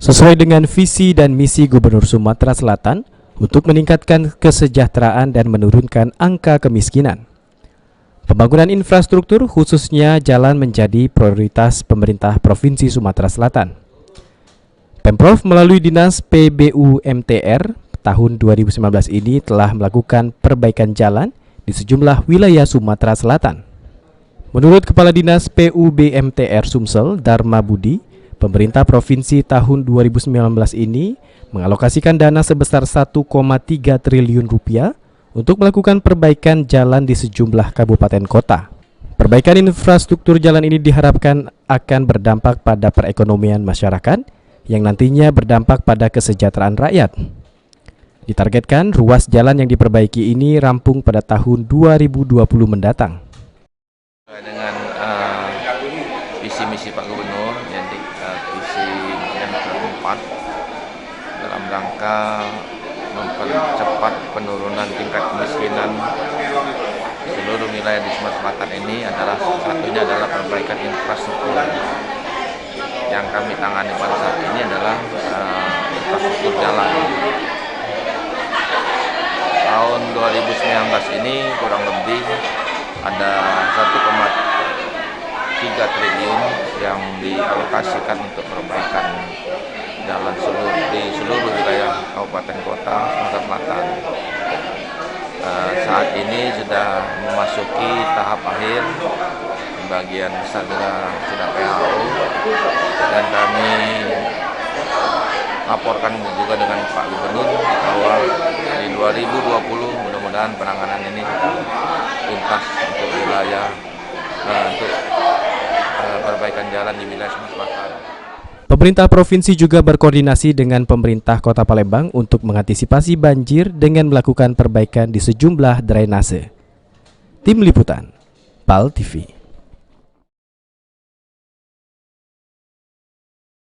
Sesuai dengan visi dan misi Gubernur Sumatera Selatan untuk meningkatkan kesejahteraan dan menurunkan angka kemiskinan, pembangunan infrastruktur khususnya jalan menjadi prioritas pemerintah Provinsi Sumatera Selatan. Pemprov melalui Dinas PBU MTR tahun 2019 ini telah melakukan perbaikan jalan di sejumlah wilayah Sumatera Selatan. Menurut Kepala Dinas PUB MTR Sumsel, Dharma Budi, pemerintah provinsi tahun 2019 ini mengalokasikan dana sebesar 1,3 triliun rupiah untuk melakukan perbaikan jalan di sejumlah kabupaten kota. Perbaikan infrastruktur jalan ini diharapkan akan berdampak pada perekonomian masyarakat yang nantinya berdampak pada kesejahteraan rakyat. Ditargetkan ruas jalan yang diperbaiki ini rampung pada tahun 2020 mendatang. Dengan visi misi Pak Gubernur, jadi visi yang keempat dalam rangka mempercepat penurunan tingkat kemiskinan seluruh wilayah di Sumatera Selatan ini adalah satunya adalah perbaikan infrastruktur. Yang kami tangani pada saat ini adalah infrastruktur jalan. Tahun 2019 ini kurang lebih ada 1,3 triliun yang dialokasikan untuk perbaikan jalan di seluruh wilayah kabupaten kota Sumatera Selatan. Saat ini sudah memasuki tahap akhir, bagian besar sudah PHO, dan kami laporkan juga dengan Pak Gubernur bahwa di 2020 mudah-mudahan penanganan ini tuntas untuk wilayah untuk perbaikan jalan di wilayah Sumatera Selatan. Pemerintah provinsi juga berkoordinasi dengan pemerintah Kota Palembang untuk mengantisipasi banjir dengan melakukan perbaikan di sejumlah drainase. Tim Liputan, PAL TV.